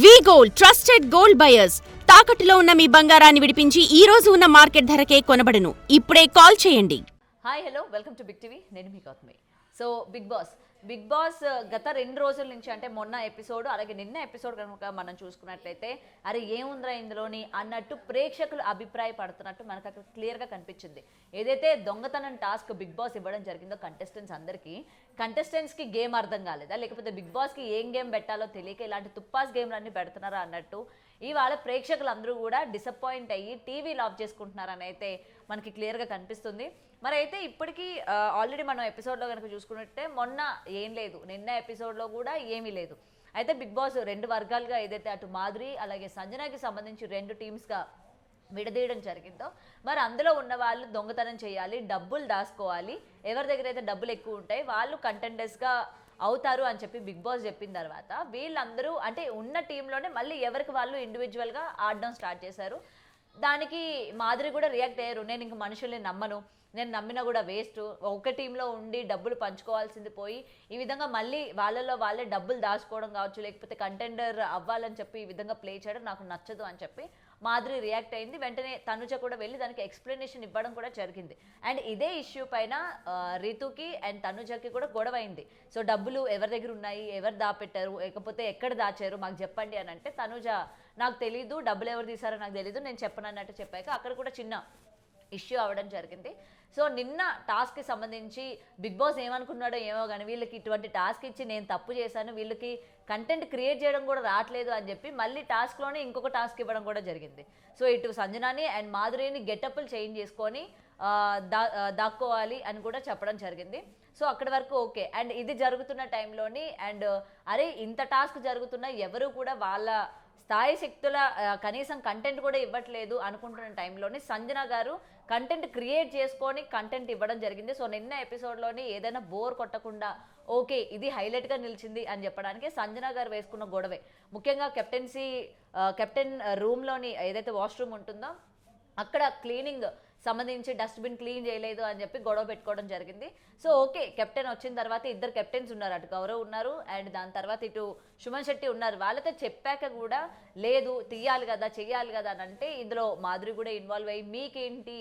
వి gold trusted gold buyers తాకట్టులో ఉన్న మీ బంగారాన్ని విడిపించి ఈ రోజు ఉన్న మార్కెట్ ధరకే కొనబడను. ఇప్పుడే కాల్ చేయండి. Hi hello welcome to Big TV. నేను మీ గౌతమి. సో బిగ్ బాస్ గత 2 రోజుల నుంచి అంటే మొన్న ఎపిసోడ్ అలాగే నిన్న ఎపిసోడ్ కనుక మనం చూసుకున్నట్లయితే అరే ఏముందిరా ఇందులోని అన్నట్టు ప్రేక్షకులు అభిప్రాయపడుతున్నట్టు మనకు అక్కడ క్లియర్గా కనిపించింది. ఏదైతే దొంగతనం టాస్క్ బిగ్ బాస్ ఇవ్వడం జరిగిందో కంటెస్టెంట్స్కి గేమ్ అర్థం కాలేదా, లేకపోతే బిగ్ బాస్కి ఏం గేమ్ పెట్టాలో తెలియక ఇలాంటి తుప్పాస్ గేమ్లన్నీ పెడుతున్నారా అన్నట్టు ఇవాళ ప్రేక్షకులందరూ కూడా డిసప్పాయింట్ అయ్యి టీవీలు ఆఫ్ చేసుకుంటున్నారని అయితే మనకి క్లియర్గా కనిపిస్తుంది. మరి అయితే ఇప్పటికీ ఆల్రెడీ మనం ఎపిసోడ్లో కనుక చూసుకున్నట్టే మొన్న ఏం లేదు, నిన్న ఎపిసోడ్లో కూడా ఏమీ లేదు. అయితే బిగ్ బాస్ 2 వర్గాలుగా ఏదైతే అటు మాధురి అలాగే సంజనాకి సంబంధించి 2 టీమ్స్గా విడదీయడం జరిగిందో మరి అందులో ఉన్న వాళ్ళు దొంగతనం చేయాలి, డబ్బులు దాచుకోవాలి, ఎవరి దగ్గర అయితే డబ్బులు ఎక్కువ ఉంటాయి వాళ్ళు కంటెండర్స్గా అవుతారు అని చెప్పి బిగ్ బాస్ చెప్పిన తర్వాత వీళ్ళందరూ అంటే ఉన్న టీంలోనే మళ్ళీ ఎవరికి వాళ్ళు ఇండివిజువల్గా ఆడడం స్టార్ట్ చేశారు. దానికి మాధురి కూడా రియాక్ట్ అయ్యారు. నేను ఇంక మనుషుల్ని నమ్మను, నేను నమ్మినా కూడా వేస్ట్, ఒక టీంలో ఉండి డబ్బులు పంచుకోవాల్సింది పోయి ఈ విధంగా మళ్ళీ వాళ్ళలో వాళ్ళే డబ్బులు దాచుకోవడం కావచ్చు, లేకపోతే కంటెండర్ అవ్వాలని చెప్పి ఈ విధంగా ప్లే చేయడం నాకు నచ్చదు అని చెప్పి మాధురి రియాక్ట్ అయింది. వెంటనే తనుజ కూడా వెళ్ళి దానికి ఎక్స్ప్లెనేషన్ ఇవ్వడం కూడా జరిగింది. అండ్ ఇదే ఇష్యూ పైన రీతుకి అండ్ తనుజకి కూడా గొడవ అయింది. సో డబ్బులు ఎవరి దగ్గర ఉన్నాయి, ఎవరు దాపెట్టారు, లేకపోతే ఎక్కడ దాచారు మాకు చెప్పండి అని అంటే తనుజ నాకు తెలీదు, డబ్బులు ఎవరు తీసారో నాకు తెలీదు, నేను చెప్పను అన్నట్టు చెప్పాక అక్కడ కూడా చిన్న ఇష్యూ అవ్వడం జరిగింది. సో నిన్న టాస్క్కి సంబంధించి బిగ్ బాస్ ఏమనుకున్నాడో ఏమో కానీ వీళ్ళకి ఇటువంటి టాస్క్ ఇచ్చి నేను తప్పు చేశాను, వీళ్ళకి కంటెంట్ క్రియేట్ చేయడం కూడా రావట్లేదు అని చెప్పి మళ్ళీ టాస్క్లోనే ఇంకొక టాస్క్ ఇవ్వడం కూడా జరిగింది. సో ఇటు సంజనాని అండ్ మాధురిని గెటప్లు చేంజ్ చేసుకొని దాక్కోవాలి అని కూడా చెప్పడం జరిగింది. సో అక్కడి వరకు ఓకే. అండ్ ఇది జరుగుతున్న టైంలోని అండ్ అరే ఇంత టాస్క్ జరుగుతున్నా ఎవరు కూడా వాళ్ళ స్థాయి శక్తుల కనీసం కంటెంట్ కూడా ఇవ్వట్లేదు అనుకుంటున్న టైంలోని సంజన గారు కంటెంట్ క్రియేట్ చేసుకొని కంటెంట్ ఇవ్వడం జరిగింది. సో నిన్న ఎపిసోడ్లోని ఏదైనా బోర్ కొట్టకుండా ఓకే ఇది హైలైట్గా నిలిచింది అని చెప్పడానికి సంజన గారు వేసుకున్న గొడవే ముఖ్యంగా కెప్టెన్ రూమ్లోని ఏదైతే వాష్రూమ్ ఉంటుందో అక్కడ క్లీనింగ్ సంబంధించి డస్ట్బిన్ క్లీన్ చేయలేదు అని చెప్పి గొడవ పెట్టుకోవడం జరిగింది. సో ఓకే కెప్టెన్ వచ్చిన తర్వాత 2 కెప్టెన్స్ ఉన్నారు, అటు గౌరవ్ ఉన్నారు అండ్ దాని తర్వాత ఇటు సుమన్ శెట్టి ఉన్నారు. వాళ్ళతో చెప్పాక కూడా లేదు తీయాలి కదా చెయ్యాలి కదా అని అంటే ఇందులో మాధురి కూడా ఇన్వాల్వ్ అయ్యి మీకేంటి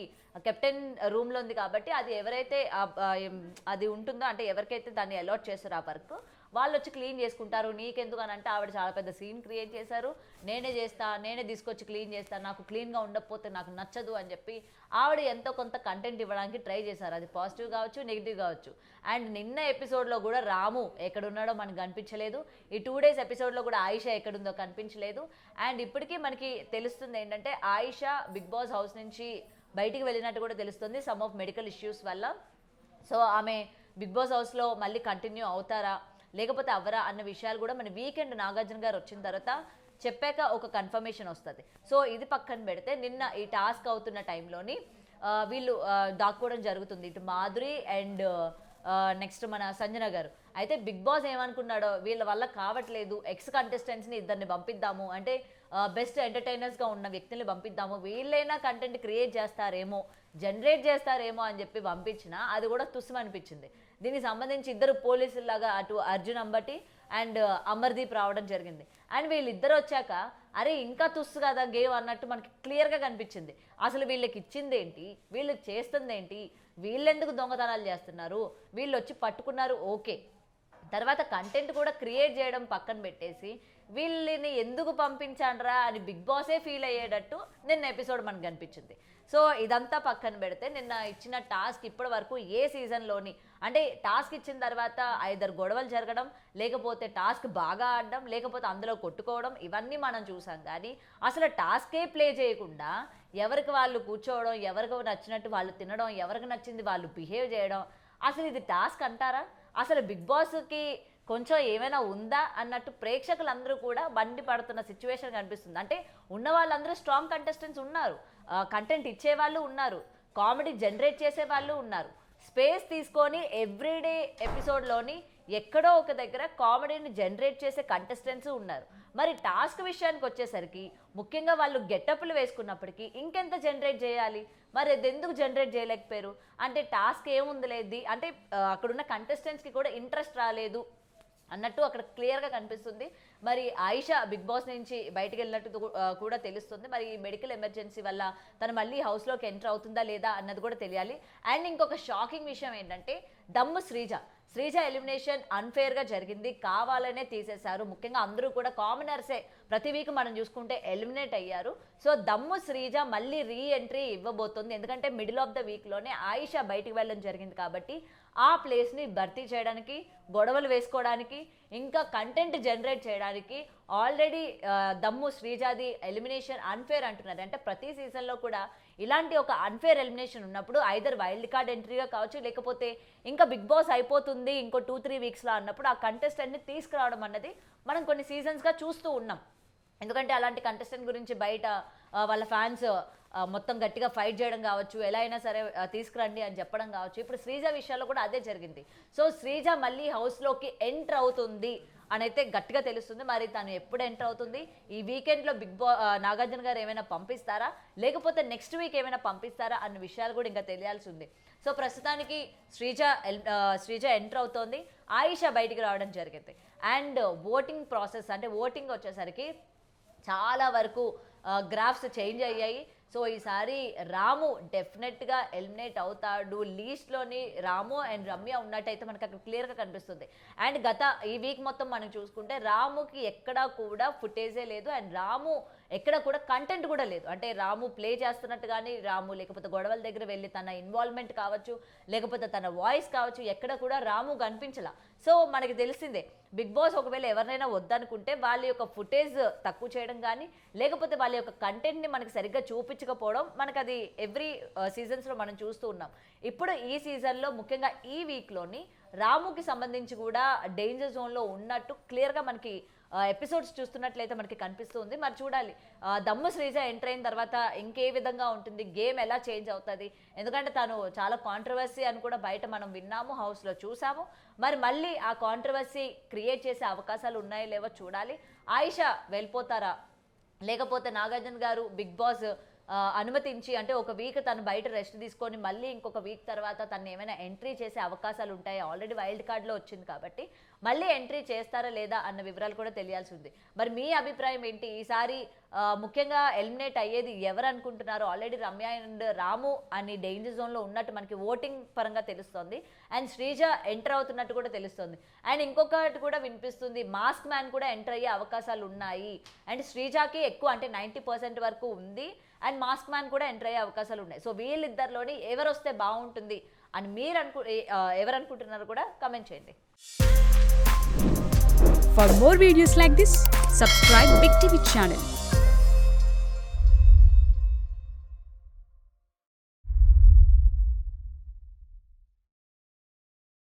కెప్టెన్ రూమ్లో ఉంది కాబట్టి అది ఎవరైతే అది ఉంటుందో అంటే ఎవరికైతే దాన్ని అలాట్ చేస్తారో ఆ వర్క్ వాళ్ళు వచ్చి క్లీన్ చేసుకుంటారు, నీకెందుకు అని అంటే ఆవిడ చాలా పెద్ద సీన్ క్రియేట్ చేశారు. నేనే తీసుకొచ్చి క్లీన్ చేస్తాను, నాకు క్లీన్గా ఉండకపోతే నాకు నచ్చదు అని చెప్పి ఆవిడ ఎంతో కొంత కంటెంట్ ఇవ్వడానికి ట్రై చేశారు. అది పాజిటివ్ కావచ్చు నెగిటివ్ కావచ్చు. అండ్ నిన్న ఎపిసోడ్లో కూడా రాము ఎక్కడున్నాడో మనకు కనిపించలేదు, ఈ 2 days ఎపిసోడ్లో కూడా ఆయిషా ఎక్కడుందో కనిపించలేదు. అండ్ ఇప్పటికీ మనకి తెలుస్తుంది ఏంటంటే ఆయిషా బిగ్ బాస్ హౌస్ నుంచి బయటికి వెళ్ళినట్టు కూడా తెలుస్తుంది సమ్ ఆఫ్ మెడికల్ ఇష్యూస్ వల్ల. సో ఆమె బిగ్ బాస్ హౌస్లో మళ్ళీ కంటిన్యూ అవుతారా లేకపోతే అవ్వరా అన్న విషయాలు కూడా మన వీకెండ్ నాగార్జున గారు వచ్చిన తర్వాత చెప్పాక ఒక కన్ఫర్మేషన్ వస్తుంది. సో ఇది పక్కన పెడితే నిన్న ఈ టాస్క్ అవుతున్న టైంలోని వీళ్ళు దాక్కోవడం జరుగుతుంది ఇటు మాధురి అండ్ నెక్స్ట్ మన సంజన గారు. అయితే బిగ్ బాస్ ఏమనుకున్నాడో వీళ్ళ వల్ల కావట్లేదు, ఎక్స్ కంటెస్టెంట్స్ని 2 పంపిద్దాము అంటే బెస్ట్ ఎంటర్టైనర్స్గా ఉన్న వ్యక్తుల్ని పంపిద్దాము, వీళ్ళైనా కంటెంట్ క్రియేట్ జనరేట్ చేస్తారేమో అని చెప్పి పంపించిన అది కూడా తుస్సు అనిపించింది. దీనికి సంబంధించి 2 పోలీసుల్లాగా అటు అర్జున్ అంబటి అండ్ అమర్దీప్ రావడం జరిగింది. అండ్ వీళ్ళిద్దరు వచ్చాక అరే ఇంకా తుస్సు కదా గేమ్ అన్నట్టు మనకి క్లియర్గా కనిపించింది. అసలు వీళ్ళకి ఇచ్చింది ఏంటి, వీళ్ళకి చేస్తుంది ఏంటి, వీళ్ళెందుకు దొంగతనాలు చేస్తున్నారు, వీళ్ళు వచ్చి పట్టుకున్నారు ఓకే, తర్వాత కంటెంట్ కూడా క్రియేట్ చేయడం పక్కన పెట్టేసి వీళ్ళని ఎందుకు పంపించాండ్రా అని బిగ్ బాసే ఫీల్ అయ్యేటట్టు నిన్న ఎపిసోడ్ మనకు కనిపించింది. సో ఇదంతా పక్కన పెడితే నిన్న ఇచ్చిన టాస్క్ ఇప్పటి వరకు ఏ సీజన్లోని అంటే టాస్క్ ఇచ్చిన తర్వాత 5 గొడవలు జరగడం, లేకపోతే టాస్క్ బాగా ఆడడం, లేకపోతే అందులో కొట్టుకోవడం ఇవన్నీ మనం చూసాం. కానీ అసలు టాస్కే ప్లే చేయకుండా ఎవరికి వాళ్ళు కూర్చోవడం, ఎవరికి నచ్చినట్టు వాళ్ళు తినడం, ఎవరికి నచ్చింది వాళ్ళు బిహేవ్ చేయడం, అసలు ఇది టాస్క్ అంటారా? అసలు బిగ్ బాస్కి కొంచెం ఏమైనా ఉందా అన్నట్టు ప్రేక్షకులందరూ కూడా బండి పడుతున్న సిచ్యువేషన్ కనిపిస్తుంది. అంటే ఉన్న వాళ్ళందరూ స్ట్రాంగ్ కంటెస్టెంట్స్ ఉన్నారు, కంటెంట్ ఇచ్చేవాళ్ళు ఉన్నారు, కామెడీ జనరేట్ చేసే వాళ్ళు ఉన్నారు, స్పేస్ తీసుకొని ఎవ్రీడే ఎపిసోడ్లోని ఎక్కడో ఒక దగ్గర కామెడీని జనరేట్ చేసే కంటెస్టెంట్స్ ఉన్నారు. మరి టాస్క్ విషయానికి వచ్చేసరికి ముఖ్యంగా వాళ్ళు గెటప్లు వేసుకున్నప్పటికీ ఇంకెంత జనరేట్ చేయాలి, మరి అది ఎందుకు జనరేట్ చేయలేకపోయారు అంటే టాస్క్ ఏముంది లేదు అంటే అక్కడున్న కంటెస్టెంట్స్కి కూడా ఇంట్రెస్ట్ రాలేదు అన్నట్టు అక్కడ క్లియర్గా కనిపిస్తుంది. మరి ఆయిషా బిగ్ బాస్ నుంచి బయటకు వెళ్ళినట్టు కూడా తెలుస్తుంది. మరి ఈ మెడికల్ ఎమర్జెన్సీ వల్ల తను మళ్ళీ హౌస్లోకి ఎంటర్ అవుతుందా లేదా అన్నది కూడా తెలియాలి. అండ్ ఇంకొక షాకింగ్ విషయం ఏంటంటే దమ్ము శ్రీజ ఎలిమినేషన్ అన్ఫేర్గా జరిగింది, కావాలనే తీసేశారు. ముఖ్యంగా అందరూ కూడా కామనర్సే ప్రతి వీక్ మనం చూసుకుంటే ఎలిమినేట్ అయ్యారు. సో దమ్ము శ్రీజ మళ్ళీ రీ ఎంట్రీ ఇవ్వబోతుంది. ఎందుకంటే మిడిల్ ఆఫ్ ద వీక్లోనే ఆయిషా బయటికి వెళ్ళడం జరిగింది కాబట్టి ఆ ప్లేస్ని భర్తీ చేయడానికి, గొడవలు వేసుకోవడానికి, ఇంకా కంటెంట్ జనరేట్ చేయడానికి ఆల్రెడీ దమ్ము శ్రీజాది ఎలిమినేషన్ అన్ఫేర్ అంటున్నారు. అంటే ప్రతి సీజన్లో కూడా ఇలాంటి ఒక అన్ఫేర్ ఎలిమినేషన్ ఉన్నప్పుడు ఐదర్ వైల్డ్ కార్డ్ ఎంట్రీగా కావచ్చు, లేకపోతే ఇంకా బిగ్ బాస్ అయిపోతుంది ఇంకో 2-3 వీక్స్లో అన్నప్పుడు ఆ కంటెస్టెంట్ని తీసుకురావడం అన్నది మనం కొన్ని సీజన్స్గా చూస్తూ ఉన్నాం. ఎందుకంటే అలాంటి కంటెస్టెంట్ గురించి బయట వాళ్ళ ఫ్యాన్స్ మొత్తం గట్టిగా ఫైట్ చేయడం కావచ్చు, ఎలా అయినా సరే తీసుకురండి అని చెప్పడం కావచ్చు. ఇప్పుడు శ్రీజ విషయాల్లో కూడా అదే జరిగింది. సో శ్రీజ మళ్ళీ హౌస్లోకి ఎంటర్ అవుతుంది అని అయితే గట్టిగా తెలుస్తుంది. మరి తను ఎప్పుడు ఎంటర్ అవుతుంది, ఈ వీకెండ్లో నాగార్జున గారు ఏమైనా పంపిస్తారా, లేకపోతే నెక్స్ట్ వీక్ ఏమైనా పంపిస్తారా అన్న విషయాలు కూడా ఇంకా తెలియాల్సి ఉంది. సో ప్రస్తుతానికి శ్రీజ ఎంటర్ అవుతోంది, ఆయిషా బయటికి రావడం జరిగింది. అండ్ ఓటింగ్ ప్రాసెస్ అంటే ఓటింగ్ వచ్చేసరికి చాలా వరకు గ్రాఫ్స్ చేంజ్ అయ్యాయి. సో ఈసారి రాము డెఫినెట్గా ఎలిమినేట్ అవుతాడు. లీస్ట్లోని రాము అండ్ రమ్య ఉన్నట్టయితే మనకు అక్కడ క్లియర్గా కనిపిస్తుంది. అండ్ ఈ వీక్ మొత్తం మనం చూసుకుంటే రాముకి ఎక్కడా కూడా ఫుటేజే లేదు, అండ్ రాము ఎక్కడ కూడా కంటెంట్ కూడా లేదు. అంటే రాము ప్లే చేస్తున్నట్టు కానీ, రాము లేకపోతే గొడవల దగ్గర వెళ్ళి తన ఇన్వాల్వ్మెంట్ కావచ్చు, లేకపోతే తన వాయిస్ కావచ్చు, ఎక్కడ కూడా రాము కనిపించలా. సో మనకి తెలిసిందే బిగ్ బాస్ ఒకవేళ ఎవరినైనా వద్దనుకుంటే వాళ్ళ యొక్క ఫుటేజ్ తక్కువ చేయడం కానీ, లేకపోతే వాళ్ళ యొక్క కంటెంట్ని మనకి సరిగ్గా చూపించకపోవడం మనకు అది ఎవ్రీ సీజన్స్లో మనం చూస్తూ ఉన్నాం. ఇప్పుడు ఈ సీజన్లో ముఖ్యంగా ఈ వీక్లోని రాముకి సంబంధించి కూడా డేంజర్ జోన్లో ఉన్నట్టు క్లియర్గా మనకి ఎపిసోడ్స్ చూస్తున్నట్లయితే మనకి కనిపిస్తుంది. మరి చూడాలి దమ్ము శ్రీజ ఎంటర్ అయిన తర్వాత ఇంకే విధంగా ఉంటుంది, గేమ్ ఎలా చేంజ్ అవుతుంది. ఎందుకంటే తను చాలా కాంట్రవర్సీ అని కూడా బయట మనం విన్నాము, హౌస్లో చూసాము. మరి మళ్ళీ ఆ కాంట్రవర్సీ క్రియేట్ చేసే అవకాశాలు ఉన్నాయో లేవో చూడాలి. ఆయిషా వెళ్ళిపోతారా, లేకపోతే నాగార్జున గారు బిగ్ బాస్ అనుమతించి అంటే ఒక వీక్ తను బయట రెస్ట్ తీసుకొని మళ్ళీ ఇంకొక వీక్ తర్వాత తను ఏమైనా ఎంట్రీ చేసే అవకాశాలు ఉంటాయి. ఆల్రెడీ వైల్డ్ కార్డ్లో వచ్చింది కాబట్టి మళ్ళీ ఎంట్రీ చేస్తారా లేదా అన్న వివరాలు కూడా తెలియాల్సి ఉంది. మరి మీ అభిప్రాయం ఏంటి? ఈసారి ముఖ్యంగా ఎలిమినేట్ అయ్యేది ఎవరు అనుకుంటున్నారు? ఆల్రెడీ రమ్య అండ్ రాము అని డేంజర్ జోన్లో ఉన్నట్టు మనకి ఓటింగ్ పరంగా తెలుస్తుంది. అండ్ శ్రీజ ఎంటర్ అవుతున్నట్టు కూడా తెలుస్తుంది. అండ్ ఇంకొకటి కూడా వినిపిస్తుంది, మాస్క్ మ్యాన్ కూడా ఎంటర్ అయ్యే అవకాశాలు ఉన్నాయి. అండ్ శ్రీజాకి ఎక్కువ అంటే 90% వరకు ఉంది, అండ్ మాస్క్ మ్యాన్ కూడా ఎంటర్ అయ్యే అవకాశాలు ఉన్నాయి. సో వీళ్ళిద్దరిలోని ఎవరు వస్తే బాగుంటుంది అని మీరు ఎవరు అనుకుంటున్నారో కూడా కమెంట్ చేయండి. For more videos like this, subscribe Big TV channel.